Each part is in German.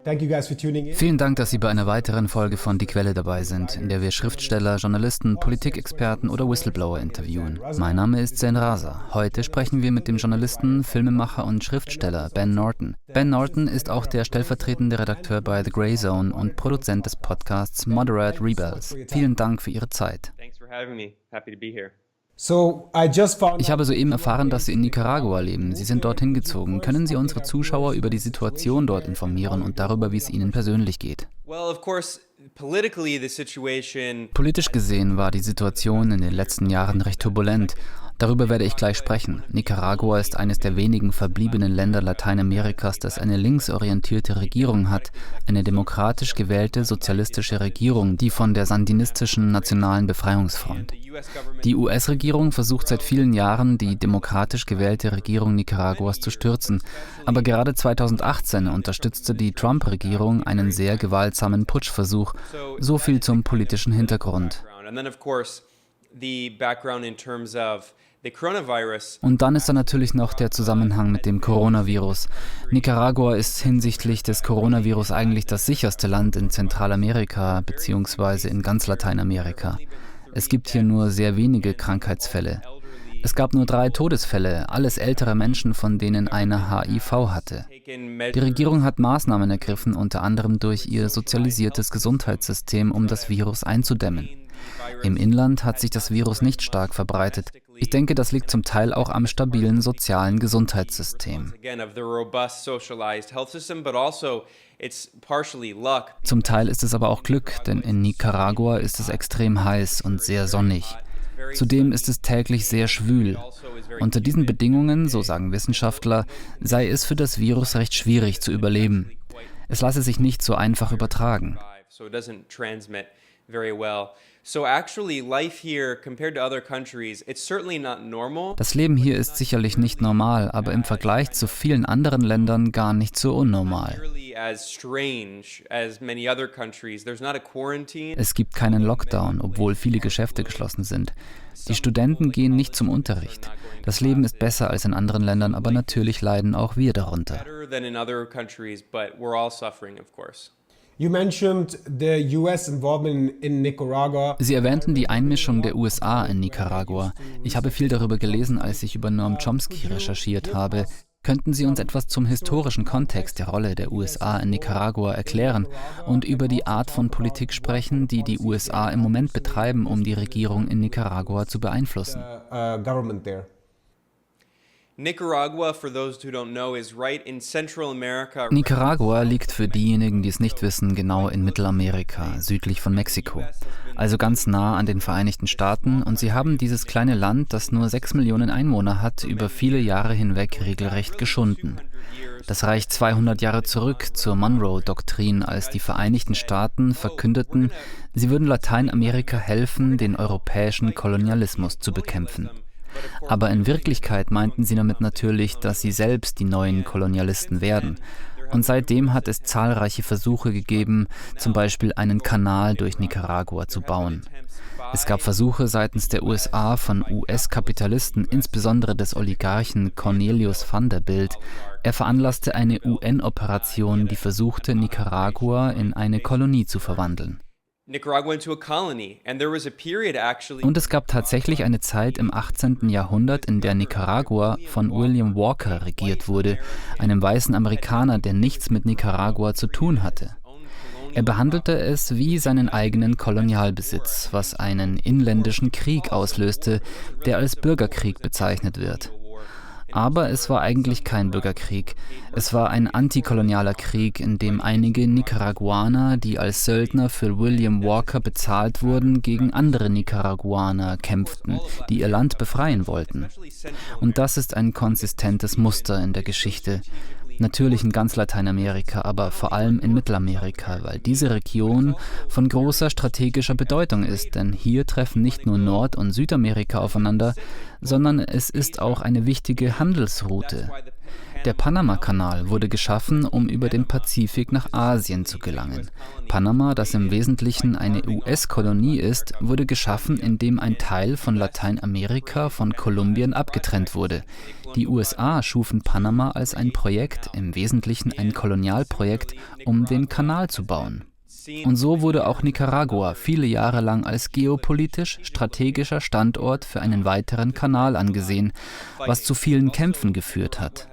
Vielen Dank, dass Sie bei einer weiteren Folge von Die Quelle dabei sind, in der wir Schriftsteller, Journalisten, Politikexperten oder Whistleblower interviewen. Mein Name ist Zen Rasa. Heute sprechen wir mit dem Journalisten, Filmemacher und Schriftsteller Ben Norton. Ben Norton ist auch der stellvertretende Redakteur bei The Grey Zone und Produzent des Podcasts Moderate Rebels. Vielen Dank für Ihre Zeit. Ich habe soeben erfahren, dass Sie in Nicaragua leben. Sie sind dorthin gezogen. Können Sie unsere Zuschauer über die Situation dort informieren und darüber, wie es Ihnen persönlich geht? Politisch gesehen war die Situation in den letzten Jahren recht turbulent. Darüber werde ich gleich sprechen. Nicaragua ist eines der wenigen verbliebenen Länder Lateinamerikas, das eine linksorientierte Regierung hat, eine demokratisch gewählte sozialistische Regierung, die von der sandinistischen Nationalen Befreiungsfront. Die US-Regierung versucht seit vielen Jahren, die demokratisch gewählte Regierung Nicaraguas zu stürzen. Aber gerade 2018 unterstützte die Trump-Regierung einen sehr gewaltsamen Putschversuch. So viel zum politischen Hintergrund. Und dann ist da natürlich noch der Zusammenhang mit dem Coronavirus. Nicaragua ist hinsichtlich des Coronavirus eigentlich das sicherste Land in Zentralamerika bzw. in ganz Lateinamerika. Es gibt hier nur sehr wenige Krankheitsfälle. Es gab nur 3 Todesfälle, alles ältere Menschen, von denen einer HIV hatte. Die Regierung hat Maßnahmen ergriffen, unter anderem durch ihr sozialisiertes Gesundheitssystem, um das Virus einzudämmen. Im Inland hat sich das Virus nicht stark verbreitet. Ich denke, das liegt zum Teil auch am stabilen sozialen Gesundheitssystem. Zum Teil ist es aber auch Glück, denn in Nicaragua ist es extrem heiß und sehr sonnig. Zudem ist es täglich sehr schwül. Unter diesen Bedingungen, so sagen Wissenschaftler, sei es für das Virus recht schwierig zu überleben. Es lasse sich nicht so einfach übertragen. Das Leben hier ist sicherlich nicht normal, aber im Vergleich zu vielen anderen Ländern gar nicht so unnormal. Es gibt keinen Lockdown, obwohl viele Geschäfte geschlossen sind. Die Studenten gehen nicht zum Unterricht. Das Leben ist besser als in anderen Ländern, aber natürlich leiden auch wir darunter. Sie erwähnten die Einmischung der USA in Nicaragua. Ich habe viel darüber gelesen, als ich über Noam Chomsky recherchiert habe. Könnten Sie uns etwas zum historischen Kontext der Rolle der USA in Nicaragua erklären und über die Art von Politik sprechen, die die USA im Moment betreiben, um die Regierung in Nicaragua zu beeinflussen? Nicaragua liegt für diejenigen, die es nicht wissen, genau in Mittelamerika, südlich von Mexiko. Also ganz nah an den Vereinigten Staaten, und sie haben dieses kleine Land, das nur 6 Millionen Einwohner hat, über viele Jahre hinweg regelrecht geschunden. Das reicht 200 Jahre zurück zur Monroe-Doktrin, als die Vereinigten Staaten verkündeten, sie würden Lateinamerika helfen, den europäischen Kolonialismus zu bekämpfen. Aber in Wirklichkeit meinten sie damit natürlich, dass sie selbst die neuen Kolonialisten werden. Und seitdem hat es zahlreiche Versuche gegeben, zum Beispiel einen Kanal durch Nicaragua zu bauen. Es gab Versuche seitens der USA von US-Kapitalisten, insbesondere des Oligarchen Cornelius Vanderbilt. Er veranlasste eine UN-Operation, die versuchte, Nicaragua in eine Kolonie zu verwandeln. Und es gab tatsächlich eine Zeit im 18. Jahrhundert, in der Nicaragua von William Walker regiert wurde, einem weißen Amerikaner, der nichts mit Nicaragua zu tun hatte. Er behandelte es wie seinen eigenen Kolonialbesitz, was einen inländischen Krieg auslöste, der als Bürgerkrieg bezeichnet wird. Aber es war eigentlich kein Bürgerkrieg. Es war ein antikolonialer Krieg, in dem einige Nicaraguaner, die als Söldner für William Walker bezahlt wurden, gegen andere Nicaraguaner kämpften, die ihr Land befreien wollten. Und das ist ein konsistentes Muster in der Geschichte. Natürlich in ganz Lateinamerika, aber vor allem in Mittelamerika, weil diese Region von großer strategischer Bedeutung ist, denn hier treffen nicht nur Nord- und Südamerika aufeinander, sondern es ist auch eine wichtige Handelsroute. Der Panama-Kanal wurde geschaffen, um über den Pazifik nach Asien zu gelangen. Panama, das im Wesentlichen eine US-Kolonie ist, wurde geschaffen, indem ein Teil von Lateinamerika von Kolumbien abgetrennt wurde. Die USA schufen Panama als ein Projekt, im Wesentlichen ein Kolonialprojekt, um den Kanal zu bauen. Und so wurde auch Nicaragua viele Jahre lang als geopolitisch strategischer Standort für einen weiteren Kanal angesehen, was zu vielen Kämpfen geführt hat.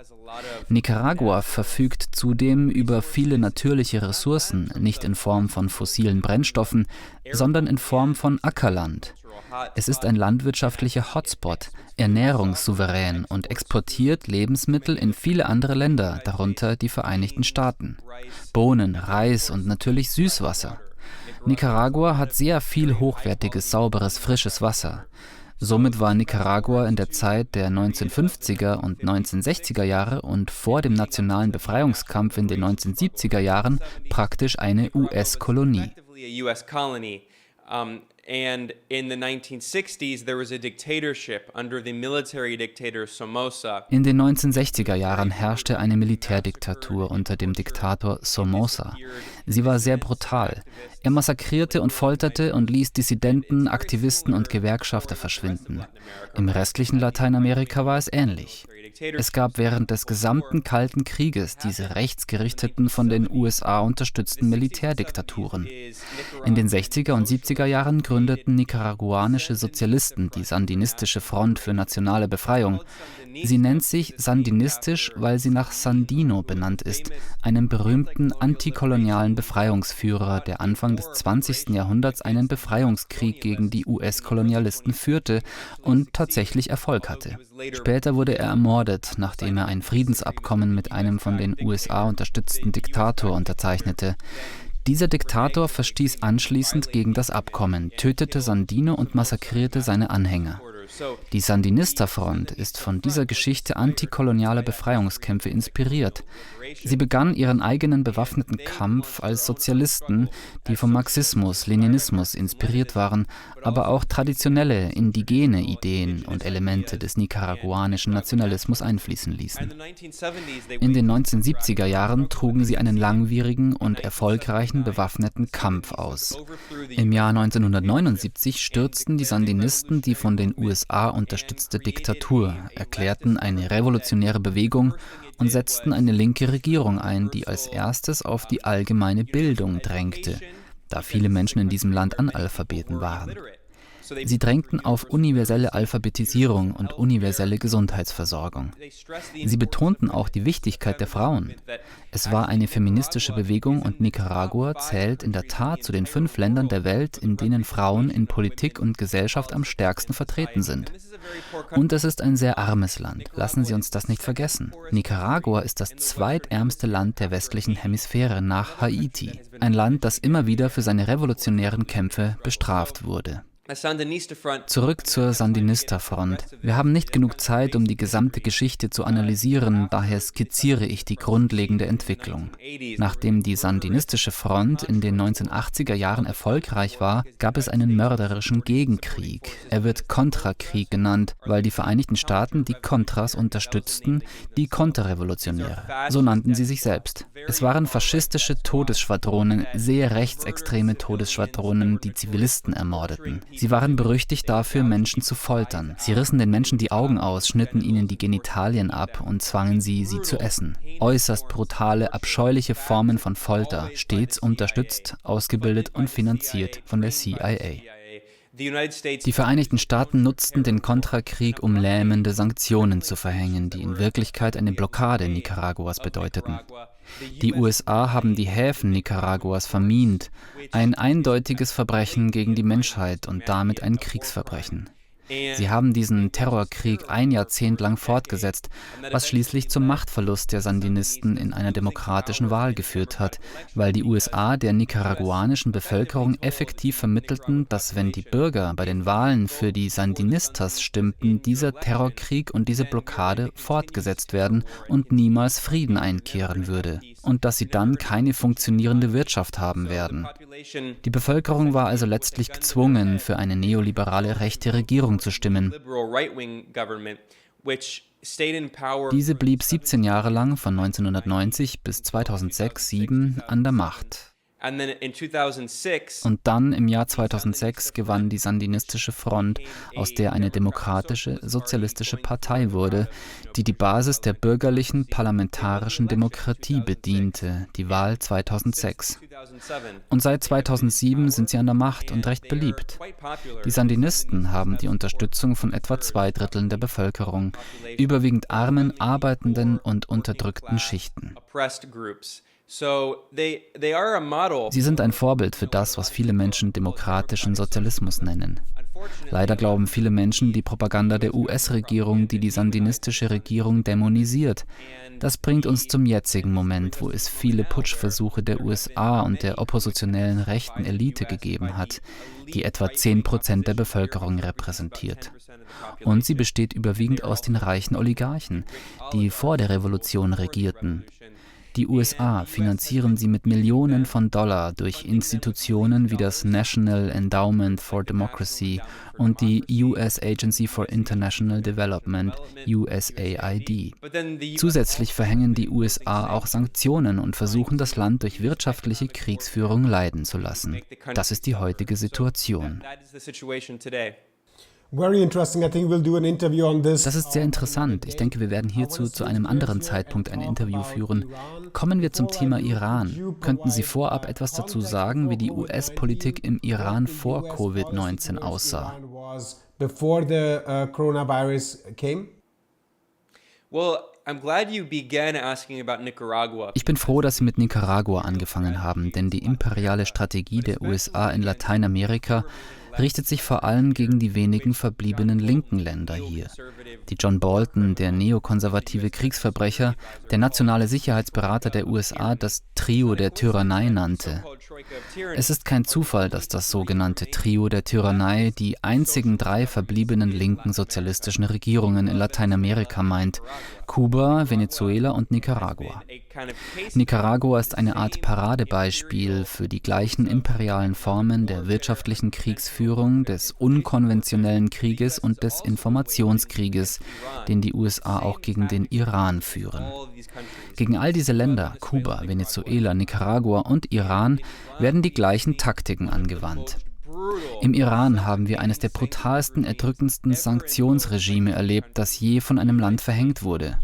Nicaragua verfügt zudem über viele natürliche Ressourcen, nicht in Form von fossilen Brennstoffen, sondern in Form von Ackerland. Es ist ein landwirtschaftlicher Hotspot, ernährungssouverän und exportiert Lebensmittel in viele andere Länder, darunter die Vereinigten Staaten. Bohnen, Reis und natürlich Süßwasser. Nicaragua hat sehr viel hochwertiges, sauberes, frisches Wasser. Somit war Nicaragua in der Zeit der 1950er und 1960er Jahre und vor dem nationalen Befreiungskampf in den 1970er Jahren praktisch eine US-Kolonie. And in the 1960s, there was a dictatorship under the military dictator Somoza. In den 1960er Jahren herrschte eine Militärdiktatur unter dem Diktator Somoza. Sie war sehr brutal. Er massakrierte und folterte und ließ Dissidenten, Aktivisten und Gewerkschafter verschwinden. Im restlichen Lateinamerika war es ähnlich. Es gab während des gesamten Kalten Krieges diese rechtsgerichteten, von den USA unterstützten Militärdiktaturen. In den 60er und 70er Jahren gründeten nicaraguanische Sozialisten die Sandinistische Front für nationale Befreiung. Sie nennt sich sandinistisch, weil sie nach Sandino benannt ist, einem berühmten antikolonialen Befreiungsführer, der Anfang des 20. Jahrhunderts einen Befreiungskrieg gegen die US-Kolonialisten führte und tatsächlich Erfolg hatte. Später wurde er ermordet, nachdem er ein Friedensabkommen mit einem von den USA unterstützten Diktator unterzeichnete. Dieser Diktator verstieß anschließend gegen das Abkommen, tötete Sandino und massakrierte seine Anhänger. Die Sandinista-Front ist von dieser Geschichte antikolonialer Befreiungskämpfe inspiriert. Sie begann ihren eigenen bewaffneten Kampf als Sozialisten, die vom Marxismus, Leninismus inspiriert waren, aber auch traditionelle, indigene Ideen und Elemente des nicaraguanischen Nationalismus einfließen ließen. In den 1970er Jahren trugen sie einen langwierigen und erfolgreichen bewaffneten Kampf aus. Im Jahr 1979 stürzten die Sandinisten die von den USA unterstützte Diktatur, erklärten eine revolutionäre Bewegung und setzten eine linke Regierung ein, die als erstes auf die allgemeine Bildung drängte, da viele Menschen in diesem Land Analphabeten waren. Sie drängten auf universelle Alphabetisierung und universelle Gesundheitsversorgung. Sie betonten auch die Wichtigkeit der Frauen. Es war eine feministische Bewegung und Nicaragua zählt in der Tat zu den 5 Ländern der Welt, in denen Frauen in Politik und Gesellschaft am stärksten vertreten sind. Und es ist ein sehr armes Land. Lassen Sie uns das nicht vergessen. Nicaragua ist das zweitärmste Land der westlichen Hemisphäre nach Haiti. Ein Land, das immer wieder für seine revolutionären Kämpfe bestraft wurde. Zurück zur Sandinista-Front. Wir haben nicht genug Zeit, um die gesamte Geschichte zu analysieren, daher skizziere ich die grundlegende Entwicklung. Nachdem die Sandinistische Front in den 1980er Jahren erfolgreich war, gab es einen mörderischen Gegenkrieg. Er wird Kontrakrieg genannt, weil die Vereinigten Staaten die Contras unterstützten, die Konterrevolutionäre. So nannten sie sich selbst. Es waren faschistische Todesschwadronen, sehr rechtsextreme Todesschwadronen, die Zivilisten ermordeten. Sie waren berüchtigt dafür, Menschen zu foltern. Sie rissen den Menschen die Augen aus, schnitten ihnen die Genitalien ab und zwangen sie, sie zu essen. Äußerst brutale, abscheuliche Formen von Folter, stets unterstützt, ausgebildet und finanziert von der CIA. Die Vereinigten Staaten nutzten den Kontrakrieg, um lähmende Sanktionen zu verhängen, die in Wirklichkeit eine Blockade Nicaraguas bedeuteten. Die USA haben die Häfen Nicaraguas vermint, ein eindeutiges Verbrechen gegen die Menschheit und damit ein Kriegsverbrechen. Sie haben diesen Terrorkrieg ein Jahrzehnt lang fortgesetzt, was schließlich zum Machtverlust der Sandinisten in einer demokratischen Wahl geführt hat, weil die USA der nicaraguanischen Bevölkerung effektiv vermittelten, dass wenn die Bürger bei den Wahlen für die Sandinistas stimmten, dieser Terrorkrieg und diese Blockade fortgesetzt werden und niemals Frieden einkehren würde. Und dass sie dann keine funktionierende Wirtschaft haben werden. Die Bevölkerung war also letztlich gezwungen, für eine neoliberale rechte Regierung zu stimmen. Diese blieb 17 Jahre lang von 1990 bis 2006-2007 an der Macht. Und dann im Jahr 2006 gewann die Sandinistische Front, aus der eine demokratische, sozialistische Partei wurde, die die Basis der bürgerlichen parlamentarischen Demokratie bediente, die Wahl 2006. Und seit 2007 sind sie an der Macht und recht beliebt. Die Sandinisten haben die Unterstützung von etwa 2/3 der Bevölkerung, überwiegend armen, arbeitenden und unterdrückten Schichten. Sie sind ein Vorbild für das, was viele Menschen demokratischen Sozialismus nennen. Leider glauben viele Menschen die Propaganda der US-Regierung, die die sandinistische Regierung dämonisiert. Das bringt uns zum jetzigen Moment, wo es viele Putschversuche der USA und der oppositionellen rechten Elite gegeben hat, die etwa 10% der Bevölkerung repräsentiert. Und sie besteht überwiegend aus den reichen Oligarchen, die vor der Revolution regierten. Die USA finanzieren sie mit Millionen von Dollar durch Institutionen wie das National Endowment for Democracy und die US Agency for International Development, USAID. Zusätzlich verhängen die USA auch Sanktionen und versuchen, das Land durch wirtschaftliche Kriegsführung leiden zu lassen. Das ist die heutige Situation. Das ist sehr interessant. Ich denke, wir werden hierzu zu einem anderen Zeitpunkt ein Interview führen. Kommen wir zum Thema Iran. Könnten Sie vorab etwas dazu sagen, wie die US-Politik im Iran vor Covid-19 aussah? Ich bin froh, dass Sie mit Nicaragua angefangen haben, denn die imperiale Strategie der USA in Lateinamerika richtet sich vor allem gegen die wenigen verbliebenen linken Länder hier, die John Bolton, der neokonservative Kriegsverbrecher, der nationale Sicherheitsberater der USA, das Trio der Tyrannei nannte. Es ist kein Zufall, dass das sogenannte Trio der Tyrannei die einzigen 3 verbliebenen linken sozialistischen Regierungen in Lateinamerika meint: Kuba, Venezuela und Nicaragua. Nicaragua ist eine Art Paradebeispiel für die gleichen imperialen Formen der wirtschaftlichen Kriegsführung, des unkonventionellen Krieges und des Informationskrieges, den die USA auch gegen den Iran führen. Gegen all diese Länder, Kuba, Venezuela, Nicaragua und Iran, werden die gleichen Taktiken angewandt. Im Iran haben wir eines der brutalsten, erdrückendsten Sanktionsregime erlebt, das je von einem Land verhängt wurde.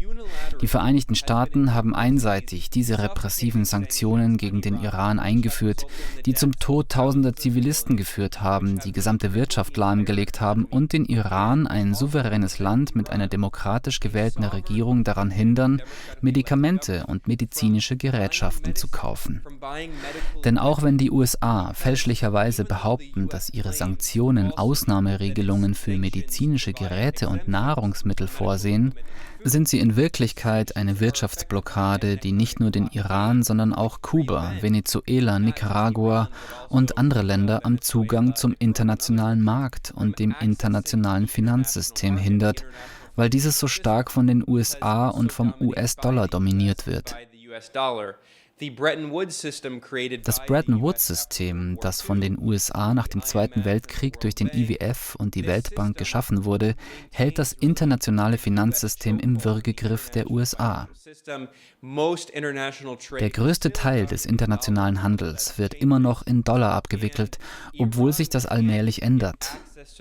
Die Vereinigten Staaten haben einseitig diese repressiven Sanktionen gegen den Iran eingeführt, die zum Tod tausender Zivilisten geführt haben, die gesamte Wirtschaft lahmgelegt haben und den Iran, ein souveränes Land mit einer demokratisch gewählten Regierung, daran hindern, Medikamente und medizinische Gerätschaften zu kaufen. Denn auch wenn die USA fälschlicherweise behaupten, dass ihre Sanktionen Ausnahmeregelungen für medizinische Geräte und Nahrungsmittel vorsehen, sind sie in Wirklichkeit eine Wirtschaftsblockade, die nicht nur den Iran, sondern auch Kuba, Venezuela, Nicaragua und andere Länder am Zugang zum internationalen Markt und dem internationalen Finanzsystem hindert, weil dieses so stark von den USA und vom US-Dollar dominiert wird. Das Bretton Woods-System, das von den USA nach dem Zweiten Weltkrieg durch den IWF und die Weltbank geschaffen wurde, hält das internationale Finanzsystem im Würgegriff der USA. Der größte Teil des internationalen Handels wird immer noch in Dollar abgewickelt, obwohl sich das allmählich ändert.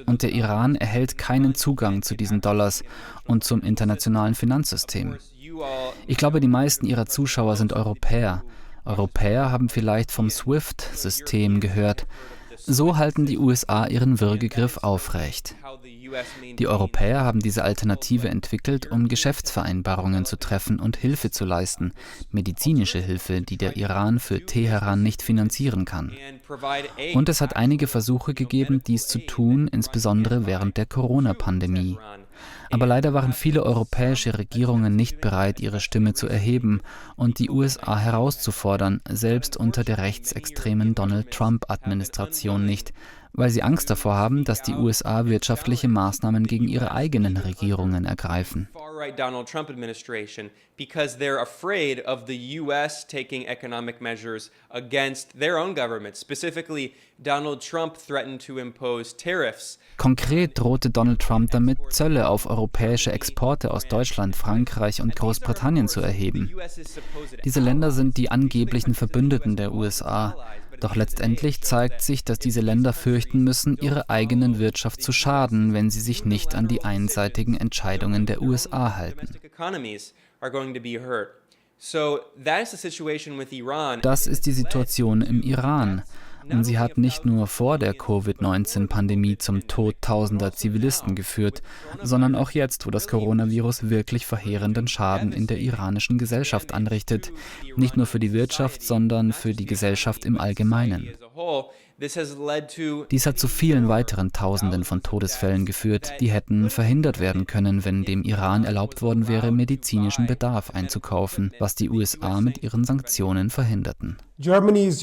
Und der Iran erhält keinen Zugang zu diesen Dollars und zum internationalen Finanzsystem. Ich glaube, die meisten Ihrer Zuschauer sind Europäer. Europäer haben vielleicht vom SWIFT-System gehört. So halten die USA ihren Würgegriff aufrecht. Die Europäer haben diese Alternative entwickelt, um Geschäftsvereinbarungen zu treffen und Hilfe zu leisten, medizinische Hilfe, die der Iran für Teheran nicht finanzieren kann. Und es hat einige Versuche gegeben, dies zu tun, insbesondere während der Corona-Pandemie. Aber leider waren viele europäische Regierungen nicht bereit, ihre Stimme zu erheben und die USA herauszufordern, selbst unter der rechtsextremen Donald-Trump-Administration nicht, weil sie Angst davor haben, dass die USA wirtschaftliche Maßnahmen gegen ihre eigenen Regierungen ergreifen. Far-right Donald Trump administration because they're afraid of the US taking economic measures against their own government. Specifically, Donald Trump threatened to impose tariffs. Konkret drohte Donald Trump damit, Zölle auf europäische Exporte aus Deutschland, Frankreich und Großbritannien zu erheben. Diese Länder sind die angeblichen Verbündeten der USA. Doch letztendlich zeigt sich, dass diese Länder fürchten müssen, ihrer eigenen Wirtschaft zu schaden, wenn sie sich nicht an die einseitigen Entscheidungen der USA halten. Das ist die Situation im Iran. Und sie hat nicht nur vor der Covid-19-Pandemie zum Tod tausender Zivilisten geführt, sondern auch jetzt, wo das Coronavirus wirklich verheerenden Schaden in der iranischen Gesellschaft anrichtet. Nicht nur für die Wirtschaft, sondern für die Gesellschaft im Allgemeinen. Dies hat zu vielen weiteren Tausenden von Todesfällen geführt, die hätten verhindert werden können, wenn dem Iran erlaubt worden wäre, medizinischen Bedarf einzukaufen, was die USA mit ihren Sanktionen verhinderten. Deutschland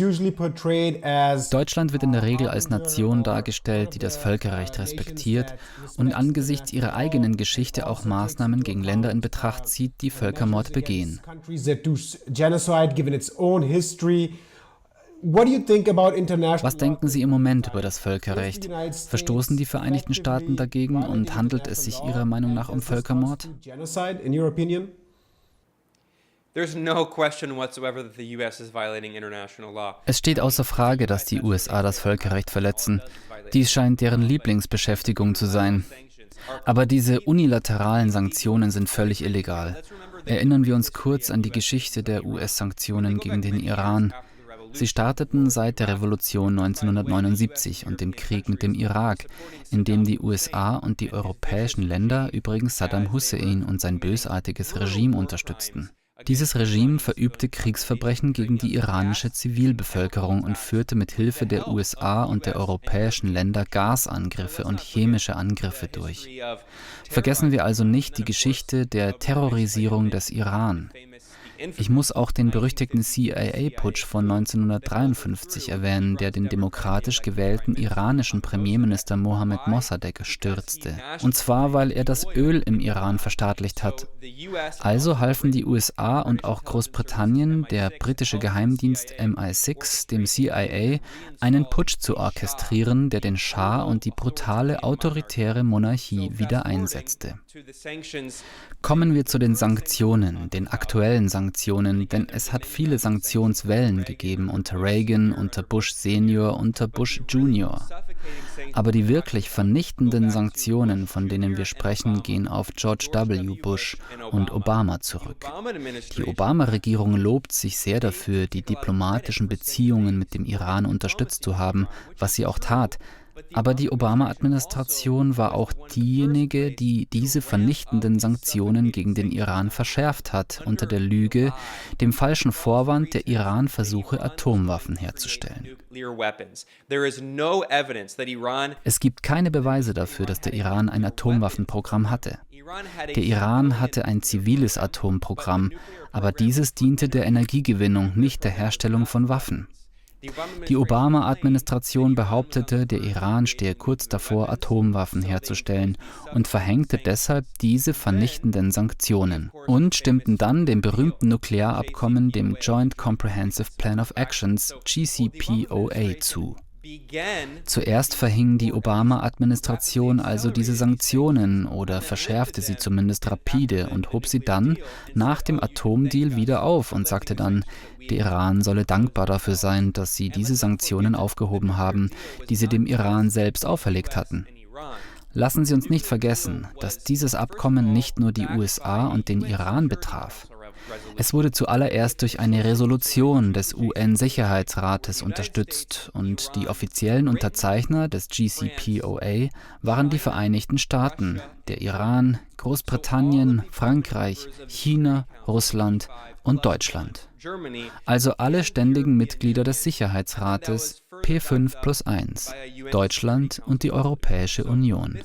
wird in der Regel als Nation dargestellt, die das Völkerrecht respektiert und angesichts ihrer eigenen Geschichte auch Maßnahmen gegen Länder in Betracht zieht, die Völkermord begehen. Was denken Sie im Moment über das Völkerrecht? Verstoßen die Vereinigten Staaten dagegen und handelt es sich Ihrer Meinung nach um Völkermord? Es steht außer Frage, dass die USA das Völkerrecht verletzen. Dies scheint deren Lieblingsbeschäftigung zu sein. Aber diese unilateralen Sanktionen sind völlig illegal. Erinnern wir uns kurz an die Geschichte der US-Sanktionen gegen den Iran. Sie starteten seit der Revolution 1979 und dem Krieg mit dem Irak, in dem die USA und die europäischen Länder übrigens Saddam Hussein und sein bösartiges Regime unterstützten. Dieses Regime verübte Kriegsverbrechen gegen die iranische Zivilbevölkerung und führte mit Hilfe der USA und der europäischen Länder Gasangriffe und chemische Angriffe durch. Vergessen wir also nicht die Geschichte der Terrorisierung des Iran. Ich muss auch den berüchtigten CIA-Putsch von 1953 erwähnen, der den demokratisch gewählten iranischen Premierminister Mohammad Mossadegh stürzte. Und zwar, weil er das Öl im Iran verstaatlicht hat. Also halfen die USA und auch Großbritannien, der britische Geheimdienst MI6, dem CIA, einen Putsch zu orchestrieren, der den Schah und die brutale autoritäre Monarchie wieder einsetzte. Kommen wir zu den Sanktionen, den aktuellen Sanktionen, denn es hat viele Sanktionswellen gegeben unter Reagan, unter Bush Senior, unter Bush Junior. Aber die wirklich vernichtenden Sanktionen, von denen wir sprechen, gehen auf George W. Bush und Obama zurück. Die Obama-Regierung lobt sich sehr dafür, die diplomatischen Beziehungen mit dem Iran unterstützt zu haben, was sie auch tat. Aber die Obama-Administration war auch diejenige, die diese vernichtenden Sanktionen gegen den Iran verschärft hat, unter der Lüge, dem falschen Vorwand, der Iran versuche, Atomwaffen herzustellen. Es gibt keine Beweise dafür, dass der Iran ein Atomwaffenprogramm hatte. Der Iran hatte ein ziviles Atomprogramm, aber dieses diente der Energiegewinnung, nicht der Herstellung von Waffen. Die Obama-Administration behauptete, der Iran stehe kurz davor, Atomwaffen herzustellen und verhängte deshalb diese vernichtenden Sanktionen und stimmten dann dem berühmten Nuklearabkommen, dem Joint Comprehensive Plan of Actions, JCPOA, zu. Zuerst verhing die Obama-Administration also diese Sanktionen oder verschärfte sie zumindest rapide und hob sie dann nach dem Atomdeal wieder auf und sagte dann, der Iran solle dankbar dafür sein, dass sie diese Sanktionen aufgehoben haben, die sie dem Iran selbst auferlegt hatten. Lassen Sie uns nicht vergessen, dass dieses Abkommen nicht nur die USA und den Iran betraf. Es wurde zuallererst durch eine Resolution des UN-Sicherheitsrates unterstützt und die offiziellen Unterzeichner des JCPOA waren die Vereinigten Staaten, der Iran, Großbritannien, Frankreich, China, Russland und Deutschland. Also alle ständigen Mitglieder des Sicherheitsrates P5+1, Deutschland und die Europäische Union.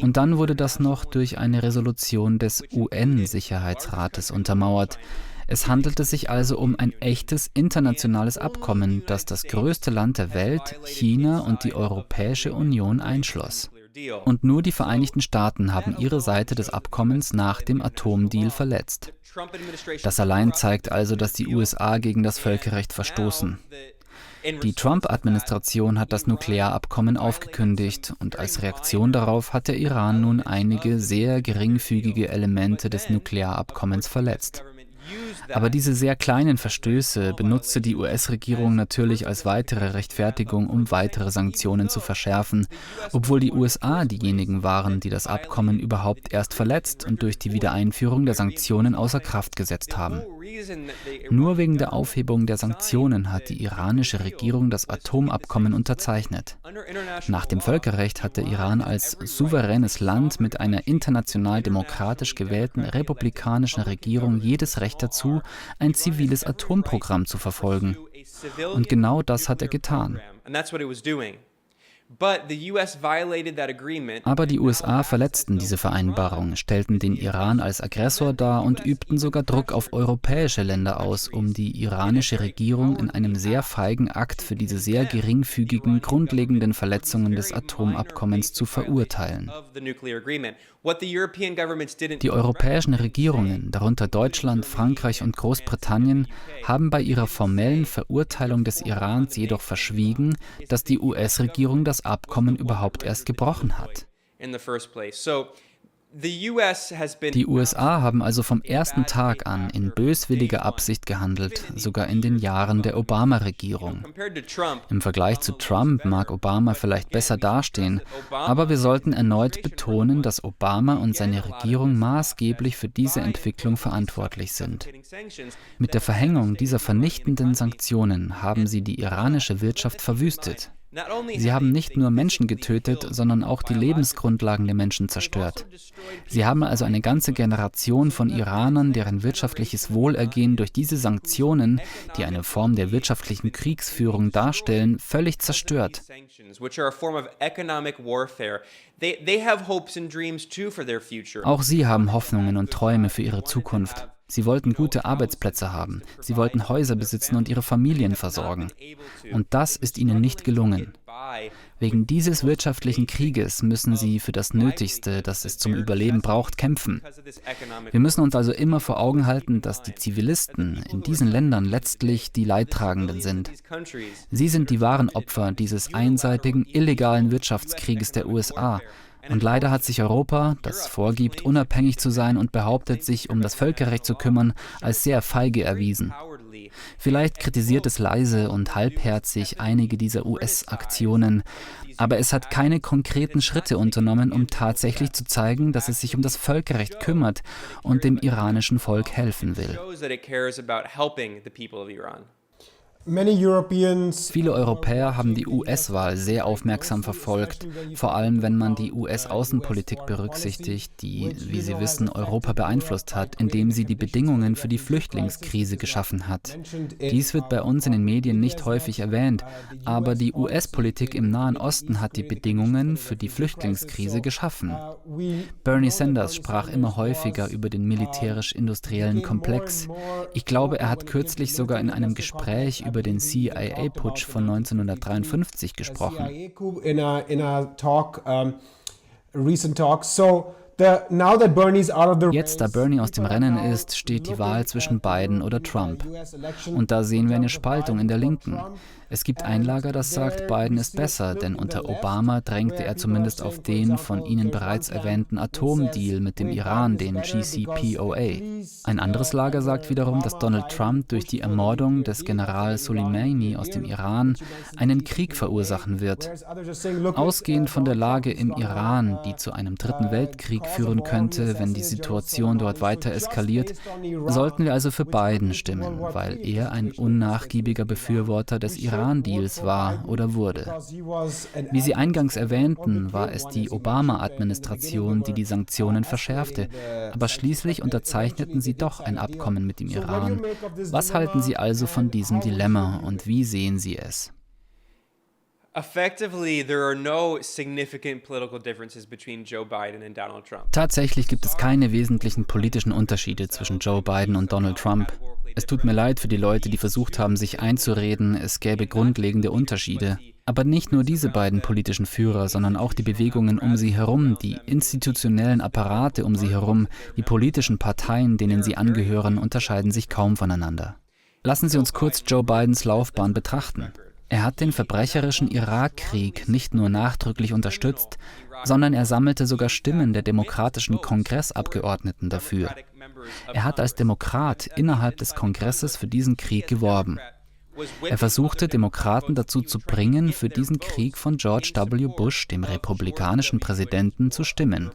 Und dann wurde das noch durch eine Resolution des UN-Sicherheitsrates untermauert. Es handelte sich also um ein echtes internationales Abkommen, das das größte Land der Welt, China und die Europäische Union einschloss. Und nur die Vereinigten Staaten haben ihre Seite des Abkommens nach dem Atomdeal verletzt. Das allein zeigt also, dass die USA gegen das Völkerrecht verstoßen. Die Trump-Administration hat das Nuklearabkommen aufgekündigt und als Reaktion darauf hat der Iran nun einige sehr geringfügige Elemente des Nuklearabkommens verletzt. Aber diese sehr kleinen Verstöße benutzte die US-Regierung natürlich als weitere Rechtfertigung, um weitere Sanktionen zu verschärfen, obwohl die USA diejenigen waren, die das Abkommen überhaupt erst verletzt und durch die Wiedereinführung der Sanktionen außer Kraft gesetzt haben. Nur wegen der Aufhebung der Sanktionen hat die iranische Regierung das Atomabkommen unterzeichnet. Nach dem Völkerrecht hat der Iran als souveränes Land mit einer international demokratisch gewählten republikanischen Regierung jedes Recht dazu, ein ziviles Atomprogramm zu verfolgen. Und genau das hat er getan. Aber die USA verletzten diese Vereinbarung, stellten den Iran als Aggressor dar und übten sogar Druck auf europäische Länder aus, um die iranische Regierung in einem sehr feigen Akt für diese sehr geringfügigen, grundlegenden Verletzungen des Atomabkommens zu verurteilen. Die europäischen Regierungen, darunter Deutschland, Frankreich und Großbritannien, haben bei ihrer formellen Verurteilung des Irans jedoch verschwiegen, dass die US-Regierung das Abkommen überhaupt erst gebrochen hat. Die USA haben also vom ersten Tag an in böswilliger Absicht gehandelt, sogar in den Jahren der Obama-Regierung. Im Vergleich zu Trump mag Obama vielleicht besser dastehen, aber wir sollten erneut betonen, dass Obama und seine Regierung maßgeblich für diese Entwicklung verantwortlich sind. Mit der Verhängung dieser vernichtenden Sanktionen haben sie die iranische Wirtschaft verwüstet. Sie haben nicht nur Menschen getötet, sondern auch die Lebensgrundlagen der Menschen zerstört. Sie haben also eine ganze Generation von Iranern, deren wirtschaftliches Wohlergehen durch diese Sanktionen, die eine Form der wirtschaftlichen Kriegsführung darstellen, völlig zerstört. Auch sie haben Hoffnungen und Träume für ihre Zukunft. Sie wollten gute Arbeitsplätze haben, sie wollten Häuser besitzen und ihre Familien versorgen. Und das ist ihnen nicht gelungen. Wegen dieses wirtschaftlichen Krieges müssen sie für das Nötigste, das es zum Überleben braucht, kämpfen. Wir müssen uns also immer vor Augen halten, dass die Zivilisten in diesen Ländern letztlich die Leidtragenden sind. Sie sind die wahren Opfer dieses einseitigen, illegalen Wirtschaftskrieges der USA. Und leider hat sich Europa, das vorgibt, unabhängig zu sein und behauptet, sich um das Völkerrecht zu kümmern, als sehr feige erwiesen. Vielleicht kritisiert es leise und halbherzig einige dieser US-Aktionen, aber es hat keine konkreten Schritte unternommen, um tatsächlich zu zeigen, dass es sich um das Völkerrecht kümmert und dem iranischen Volk helfen will. Viele Europäer haben die US-Wahl sehr aufmerksam verfolgt, vor allem wenn man die US-Außenpolitik berücksichtigt, die, wie Sie wissen, Europa beeinflusst hat, indem sie die Bedingungen für die Flüchtlingskrise geschaffen hat. Dies wird bei uns in den Medien nicht häufig erwähnt, aber die US-Politik im Nahen Osten hat die Bedingungen für die Flüchtlingskrise geschaffen. Bernie Sanders sprach immer häufiger über den militärisch-industriellen Komplex. Ich glaube, er hat kürzlich sogar in einem Gespräch über den CIA-Putsch von 1953 gesprochen. Jetzt, da Bernie aus dem Rennen ist, steht die Wahl zwischen Biden oder Trump. Und da sehen wir eine Spaltung in der Linken. Es gibt ein Lager, das sagt, Biden ist besser, denn unter Obama drängte er zumindest auf den von Ihnen bereits erwähnten Atomdeal mit dem Iran, den JCPOA. Ein anderes Lager sagt wiederum, dass Donald Trump durch die Ermordung des General Soleimani aus dem Iran einen Krieg verursachen wird. Ausgehend von der Lage im Iran, die zu einem dritten Weltkrieg führen könnte, wenn die Situation dort weiter eskaliert, sollten wir also für Biden stimmen, weil er ein unnachgiebiger Befürworter des Iran-Deals war oder wurde. Wie Sie eingangs erwähnten, war es die Obama-Administration, die die Sanktionen verschärfte, aber schließlich unterzeichneten sie doch ein Abkommen mit dem Iran. Was halten Sie also von diesem Dilemma und wie sehen Sie es? Tatsächlich gibt es keine wesentlichen politischen Unterschiede zwischen Joe Biden und Donald Trump. Es tut mir leid für die Leute, die versucht haben, sich einzureden, es gäbe grundlegende Unterschiede. Aber nicht nur diese beiden politischen Führer, sondern auch die Bewegungen um sie herum, die institutionellen Apparate um sie herum, die politischen Parteien, denen sie angehören, unterscheiden sich kaum voneinander. Lassen Sie uns kurz Joe Bidens Laufbahn betrachten. Er hat den verbrecherischen Irakkrieg nicht nur nachdrücklich unterstützt, sondern er sammelte sogar Stimmen der demokratischen Kongressabgeordneten dafür. Er hat als Demokrat innerhalb des Kongresses für diesen Krieg geworben. Er versuchte, Demokraten dazu zu bringen, für diesen Krieg von George W. Bush, dem republikanischen Präsidenten, zu stimmen.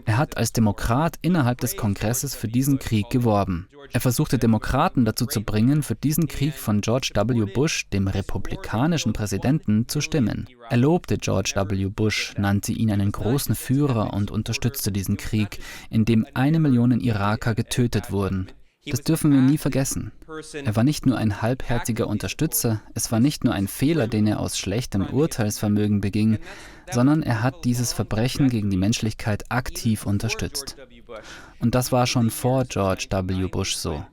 Er hat als Demokrat innerhalb des Kongresses für diesen Krieg geworben. Er versuchte, Demokraten dazu zu bringen, für diesen Krieg von George W. Bush, dem republikanischen Präsidenten, zu stimmen. Er lobte George W. Bush, nannte ihn einen großen Führer und unterstützte diesen Krieg, in dem 1 Million Iraker getötet wurden. Das dürfen wir nie vergessen. Er war nicht nur ein halbherziger Unterstützer, es war nicht nur ein Fehler, den er aus schlechtem Urteilsvermögen beging, sondern er hat dieses Verbrechen gegen die Menschlichkeit aktiv unterstützt. Und das war schon vor George W. Bush so.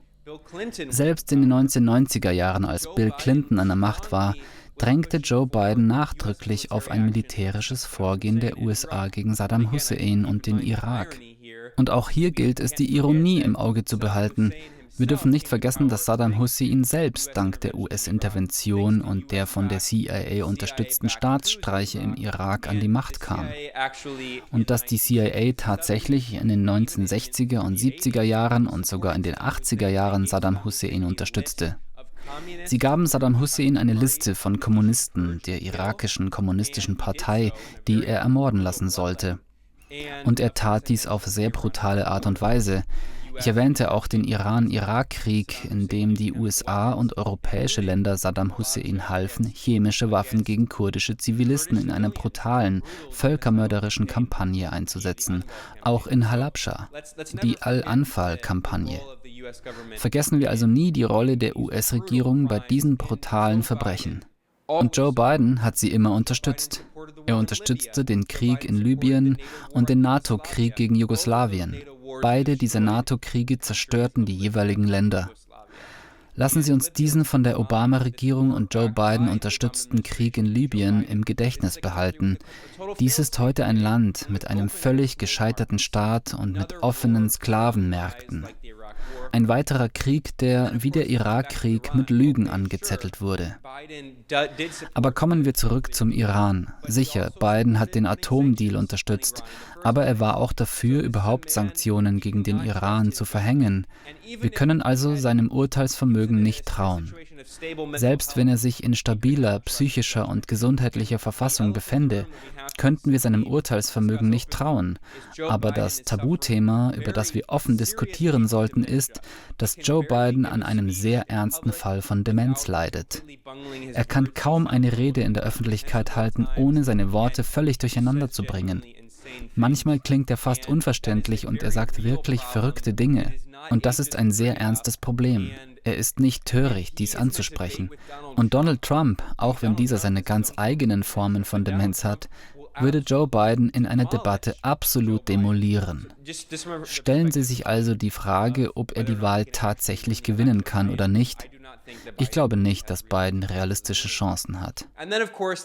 Selbst in den 1990er Jahren, als Bill Clinton an der Macht war, drängte Joe Biden nachdrücklich auf ein militärisches Vorgehen der USA gegen Saddam Hussein und den Irak. Und auch hier gilt es, die Ironie im Auge zu behalten. Wir dürfen nicht vergessen, dass Saddam Hussein selbst dank der US-Intervention und der von der CIA unterstützten Staatsstreiche im Irak an die Macht kam. Und dass die CIA tatsächlich in den 1960er und 70er Jahren und sogar in den 80er Jahren Saddam Hussein unterstützte. Sie gaben Saddam Hussein eine Liste von Kommunisten der irakischen kommunistischen Partei, die er ermorden lassen sollte. Und er tat dies auf sehr brutale Art und Weise. Ich erwähnte auch den Iran-Irak-Krieg, in dem die USA und europäische Länder Saddam Hussein halfen, chemische Waffen gegen kurdische Zivilisten in einer brutalen, völkermörderischen Kampagne einzusetzen. Auch in Halabscha, die Al-Anfal-Kampagne. Vergessen wir also nie die Rolle der US-Regierung bei diesen brutalen Verbrechen. Und Joe Biden hat sie immer unterstützt. Er unterstützte den Krieg in Libyen und den NATO-Krieg gegen Jugoslawien. Beide dieser NATO-Kriege zerstörten die jeweiligen Länder. Lassen Sie uns diesen von der Obama-Regierung und Joe Biden unterstützten Krieg in Libyen im Gedächtnis behalten. Dies ist heute ein Land mit einem völlig gescheiterten Staat und mit offenen Sklavenmärkten. Ein weiterer Krieg, der wie der Irakkrieg mit Lügen angezettelt wurde. Aber kommen wir zurück zum Iran. Sicher, Biden hat den Atomdeal unterstützt, aber er war auch dafür, überhaupt Sanktionen gegen den Iran zu verhängen. Wir können also seinem Urteilsvermögen nicht trauen. Selbst wenn er sich in stabiler psychischer und gesundheitlicher Verfassung befände, könnten wir seinem Urteilsvermögen nicht trauen. Aber das Tabuthema, über das wir offen diskutieren sollten, ist, dass Joe Biden an einem sehr ernsten Fall von Demenz leidet. Er kann kaum eine Rede in der Öffentlichkeit halten, ohne seine Worte völlig durcheinander zu bringen. Manchmal klingt er fast unverständlich und er sagt wirklich verrückte Dinge. Und das ist ein sehr ernstes Problem. Er ist nicht töricht, dies anzusprechen. Und Donald Trump, auch wenn dieser seine ganz eigenen Formen von Demenz hat, würde Joe Biden in einer Debatte absolut demolieren. Stellen Sie sich also die Frage, ob er die Wahl tatsächlich gewinnen kann oder nicht. Ich glaube nicht, dass Biden realistische Chancen hat.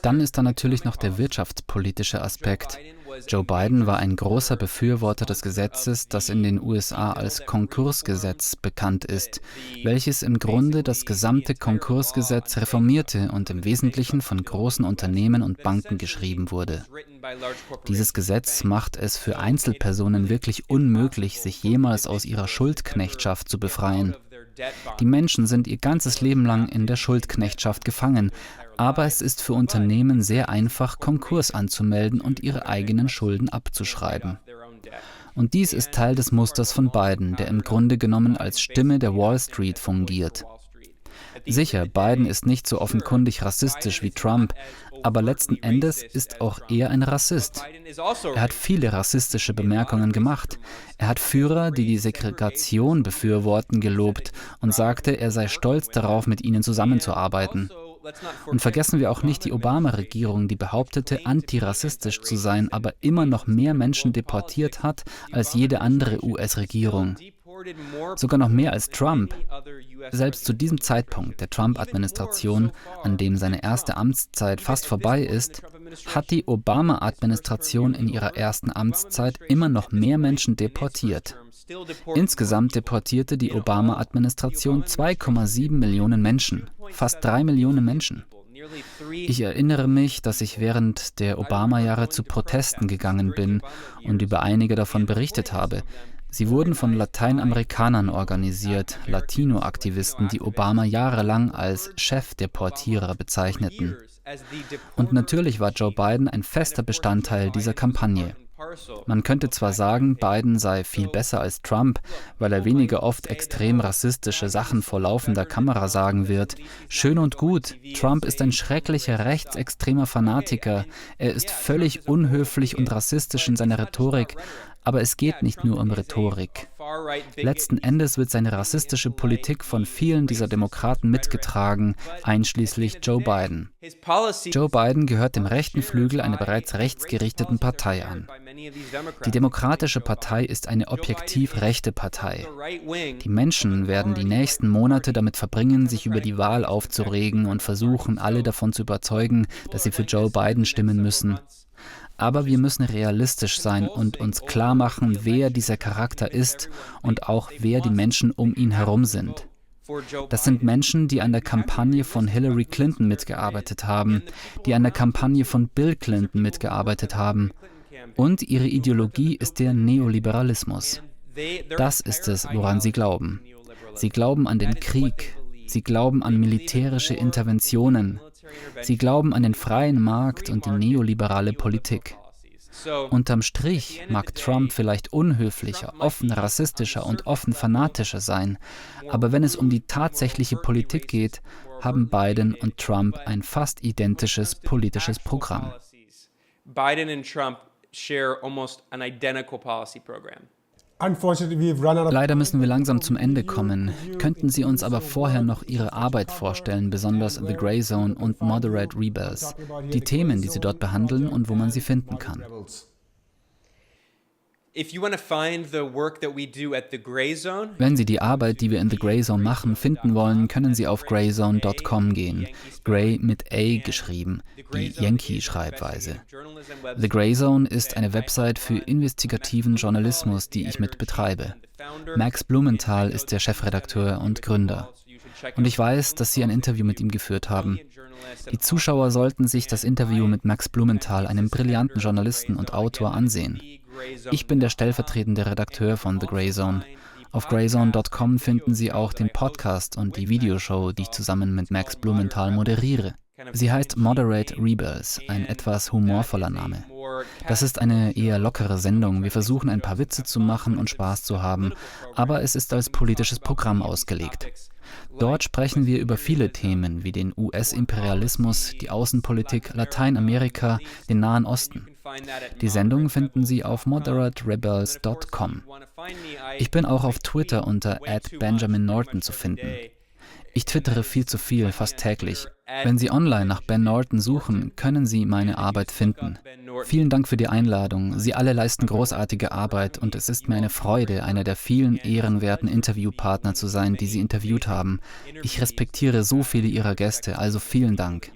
Dann ist da natürlich noch der wirtschaftspolitische Aspekt. Joe Biden war ein großer Befürworter des Gesetzes, das in den USA als Konkursgesetz bekannt ist, welches im Grunde das gesamte Konkursgesetz reformierte und im Wesentlichen von großen Unternehmen und Banken geschrieben wurde. Dieses Gesetz macht es für Einzelpersonen wirklich unmöglich, sich jemals aus ihrer Schuldknechtschaft zu befreien. Die Menschen sind ihr ganzes Leben lang in der Schuldknechtschaft gefangen, aber es ist für Unternehmen sehr einfach, Konkurs anzumelden und ihre eigenen Schulden abzuschreiben. Und dies ist Teil des Musters von Biden, der im Grunde genommen als Stimme der Wall Street fungiert. Sicher, Biden ist nicht so offenkundig rassistisch wie Trump, aber letzten Endes ist auch er ein Rassist. Er hat viele rassistische Bemerkungen gemacht. Er hat Führer, die die Segregation befürworten, gelobt und sagte, er sei stolz darauf, mit ihnen zusammenzuarbeiten. Und vergessen wir auch nicht die Obama-Regierung, die behauptete, antirassistisch zu sein, aber immer noch mehr Menschen deportiert hat als jede andere US-Regierung. Sogar noch mehr als Trump. Selbst zu diesem Zeitpunkt der Trump-Administration, an dem seine erste Amtszeit fast vorbei ist, hat die Obama-Administration in ihrer ersten Amtszeit immer noch mehr Menschen deportiert. Insgesamt deportierte die Obama-Administration 2,7 Millionen Menschen, fast 3 Millionen Menschen. Ich erinnere mich, dass ich während der Obama-Jahre zu Protesten gegangen bin und über einige davon berichtet habe. Sie wurden von Lateinamerikanern organisiert, Latino-Aktivisten, die Obama jahrelang als Chefdeportierer bezeichneten. Und natürlich war Joe Biden ein fester Bestandteil dieser Kampagne. Man könnte zwar sagen, Biden sei viel besser als Trump, weil er weniger oft extrem rassistische Sachen vor laufender Kamera sagen wird. Schön und gut, Trump ist ein schrecklicher rechtsextremer Fanatiker. Er ist völlig unhöflich und rassistisch in seiner Rhetorik. Aber es geht nicht nur um Rhetorik. Letzten Endes wird seine rassistische Politik von vielen dieser Demokraten mitgetragen, einschließlich Joe Biden. Joe Biden gehört dem rechten Flügel einer bereits rechtsgerichteten Partei an. Die Demokratische Partei ist eine objektiv rechte Partei. Die Menschen werden die nächsten Monate damit verbringen, sich über die Wahl aufzuregen und versuchen, alle davon zu überzeugen, dass sie für Joe Biden stimmen müssen. Aber wir müssen realistisch sein und uns klar machen, wer dieser Charakter ist und auch wer die Menschen um ihn herum sind. Das sind Menschen, die an der Kampagne von Hillary Clinton mitgearbeitet haben, die an der Kampagne von Bill Clinton mitgearbeitet haben. Und ihre Ideologie ist der Neoliberalismus. Das ist es, woran sie glauben. Sie glauben an den Krieg. Sie glauben an militärische Interventionen. Sie glauben an den freien Markt und die neoliberale Politik. Unterm Strich mag Trump vielleicht unhöflicher, offen rassistischer und offen fanatischer sein, aber wenn es um die tatsächliche Politik geht, haben Biden und Trump ein fast identisches politisches Programm. Biden and Trump share almost an identical policy program. Leider müssen wir langsam zum Ende kommen. Könnten Sie uns aber vorher noch Ihre Arbeit vorstellen, besonders The Grey Zone und Moderate Rebels, die Themen, die Sie dort behandeln und wo man sie finden kann? Wenn Sie die Arbeit, die wir in The Grey Zone machen, finden wollen, können Sie auf greyzone.com gehen. Grey mit A geschrieben, die Yankee-Schreibweise. The Grey Zone ist eine Website für investigativen Journalismus, die ich mit betreibe. Max Blumenthal ist der Chefredakteur und Gründer. Und ich weiß, dass Sie ein Interview mit ihm geführt haben. Die Zuschauer sollten sich das Interview mit Max Blumenthal, einem brillanten Journalisten und Autor, ansehen. Ich bin der stellvertretende Redakteur von The Grey Zone. Auf greyzone.com finden Sie auch den Podcast und die Videoshow, die ich zusammen mit Max Blumenthal moderiere. Sie heißt Moderate Rebels, ein etwas humorvoller Name. Das ist eine eher lockere Sendung. Wir versuchen ein paar Witze zu machen und Spaß zu haben, aber es ist als politisches Programm ausgelegt. Dort sprechen wir über viele Themen wie den US-Imperialismus, die Außenpolitik, Lateinamerika, den Nahen Osten. Die Sendung finden Sie auf moderaterebels.com. Ich bin auch auf Twitter unter @Benjamin Norton zu finden. Ich twittere viel zu viel, fast täglich. Wenn Sie online nach Ben Norton suchen, können Sie meine Arbeit finden. Vielen Dank für die Einladung. Sie alle leisten großartige Arbeit und es ist mir eine Freude, einer der vielen ehrenwerten Interviewpartner zu sein, die Sie interviewt haben. Ich respektiere so viele Ihrer Gäste, also vielen Dank.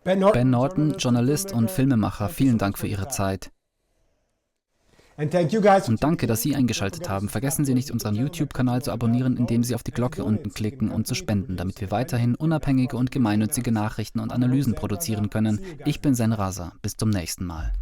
Ben Norton, Journalist und Filmemacher, vielen Dank für Ihre Zeit. Und danke, dass Sie eingeschaltet haben. Vergessen Sie nicht, unseren YouTube-Kanal zu abonnieren, indem Sie auf die Glocke unten klicken und zu spenden, damit wir weiterhin unabhängige und gemeinnützige Nachrichten und Analysen produzieren können. Ich bin Sen Raza. Bis zum nächsten Mal.